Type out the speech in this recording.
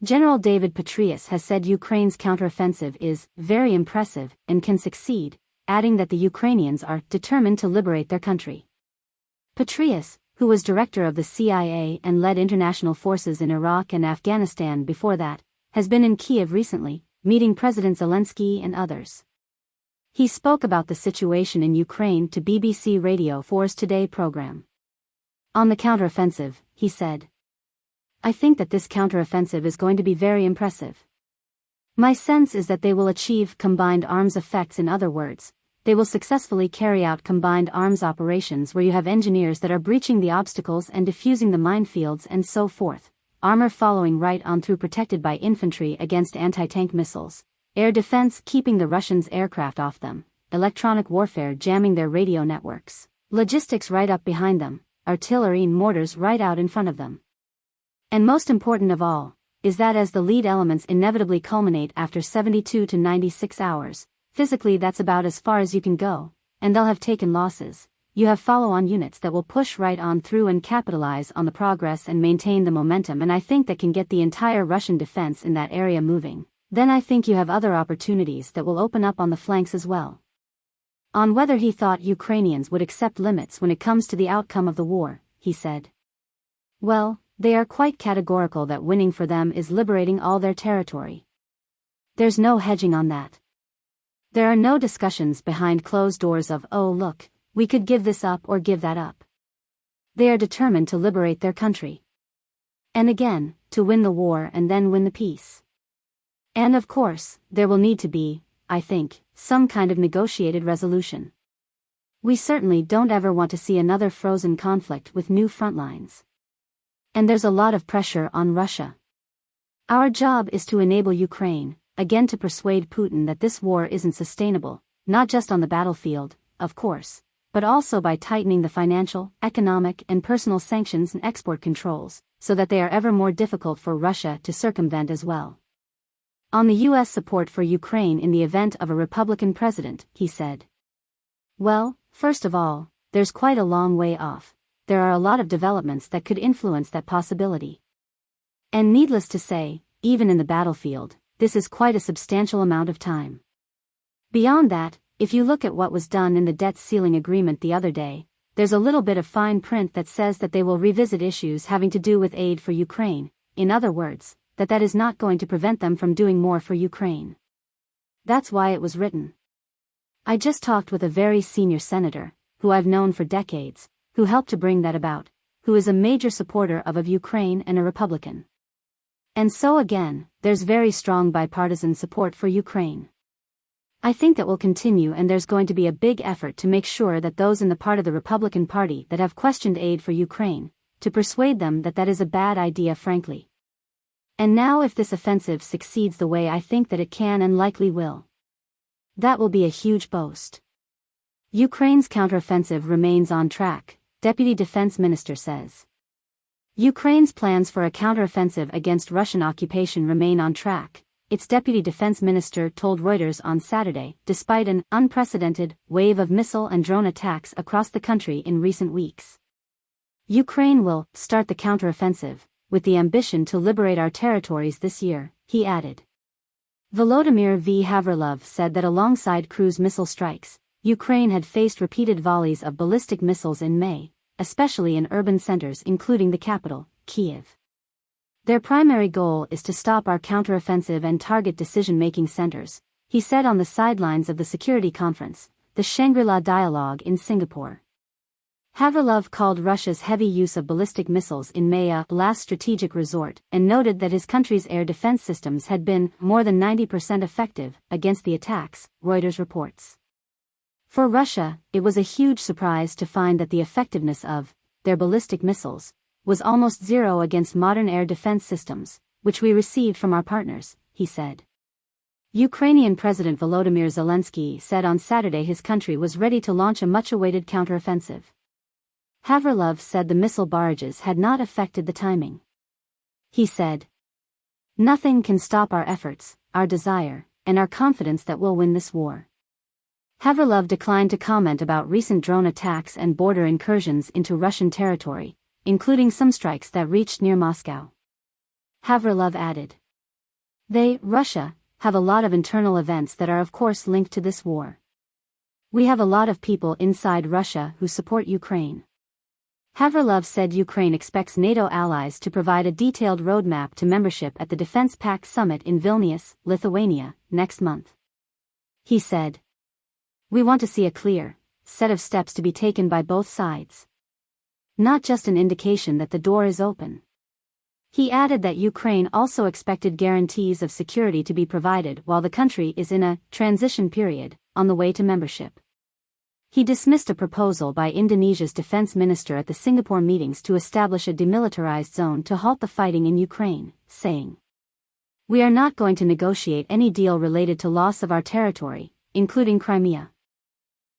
General David Petraeus has said Ukraine's counteroffensive is very impressive and can succeed, adding that the Ukrainians are determined to liberate their country. Petraeus, who was director of the CIA and led international forces in Iraq and Afghanistan before that, has been in Kiev recently, meeting President Zelensky and others. He spoke about the situation in Ukraine to BBC Radio 4's Today program. On the counteroffensive, he said, "I think that this counteroffensive is going to be very impressive. My sense is that they will achieve combined arms effects. In other words, they will successfully carry out combined arms operations where you have engineers that are breaching the obstacles and defusing the minefields and so forth, armor following right on through protected by infantry against anti-tank missiles, air defense keeping the Russians' aircraft off them, electronic warfare jamming their radio networks, logistics right up behind them, artillery and mortars right out in front of them. And most important of all, is that as the lead elements inevitably culminate after 72 to 96 hours, physically that's about as far as you can go, and they'll have taken losses, you have follow-on units that will push right on through and capitalize on the progress and maintain the momentum, and I think that can get the entire Russian defense in that area moving. Then I think you have other opportunities that will open up on the flanks as well." On whether he thought Ukrainians would accept limits when it comes to the outcome of the war, he said, "Well, they are quite categorical that winning for them is liberating all their territory. There's no hedging on that. There are no discussions behind closed doors of, oh look, we could give this up or give that up. They are determined to liberate their country. And again, to win the war and then win the peace. And of course, there will need to be, I think, some kind of negotiated resolution. We certainly don't ever want to see another frozen conflict with new front lines. And there's a lot of pressure on Russia. Our job is to enable Ukraine, again to persuade Putin that this war isn't sustainable, not just on the battlefield, of course, but also by tightening the financial, economic and personal sanctions and export controls, so that they are ever more difficult for Russia to circumvent as well." On the U.S. support for Ukraine in the event of a Republican president, he said, "Well, first of all, there's quite a long way off. There are a lot of developments that could influence that possibility. And needless to say, even in the battlefield, this is quite a substantial amount of time. Beyond that, if you look at what was done in the debt ceiling agreement the other day, there's a little bit of fine print that says that they will revisit issues having to do with aid for Ukraine, in other words, that is not going to prevent them from doing more for Ukraine. That's why it was written. I just talked with a very senior senator, who I've known for decades, who helped to bring that about, who is a major supporter of Ukraine and a Republican. And so again, there's very strong bipartisan support for Ukraine. I think that will continue, and there's going to be a big effort to make sure that those in the part of the Republican Party that have questioned aid for Ukraine, to persuade them that that is a bad idea, frankly. And now if this offensive succeeds the way I think that it can and likely will, that will be a huge boast. Ukraine's counteroffensive remains on track, Deputy Defense Minister says. Ukraine's plans for a counteroffensive against Russian occupation remain on track, its Deputy Defense Minister told Reuters on Saturday, despite an unprecedented wave of missile and drone attacks across the country in recent weeks. Ukraine will start the counteroffensive, with the ambition to liberate our territories this year, he added. Volodymyr Havrilov said that alongside cruise missile strikes, Ukraine had faced repeated volleys of ballistic missiles in May, especially in urban centers including the capital, Kiev. Their primary goal is to stop our counteroffensive and target decision-making centers, he said on the sidelines of the security conference, the Shangri-La Dialogue in Singapore. Havrilov called Russia's heavy use of ballistic missiles in May a last strategic resort, and noted that his country's air defense systems had been more than 90% effective against the attacks, Reuters reports. For Russia, it was a huge surprise to find that the effectiveness of their ballistic missiles was almost zero against modern air defense systems, which we received from our partners, he said. Ukrainian President Volodymyr Zelensky said on Saturday his country was ready to launch a much-awaited counteroffensive. Havrilov said the missile barrages had not affected the timing. He said, "Nothing can stop our efforts, our desire, and our confidence that we'll win this war." Havrilov declined to comment about recent drone attacks and border incursions into Russian territory, including some strikes that reached near Moscow. Havrilov added, Russia, have a lot of internal events that are of course linked to this war. We have a lot of people inside Russia who support Ukraine. Havrilov said Ukraine expects NATO allies to provide a detailed roadmap to membership at the Defense Pact summit in Vilnius, Lithuania, next month. He said, "We want to see a clear set of steps to be taken by both sides. Not just an indication that the door is open." He added that Ukraine also expected guarantees of security to be provided while the country is in a transition period on the way to membership. He dismissed a proposal by Indonesia's defense minister at the Singapore meetings to establish a demilitarized zone to halt the fighting in Ukraine, saying, "We are not going to negotiate any deal related to loss of our territory, including Crimea."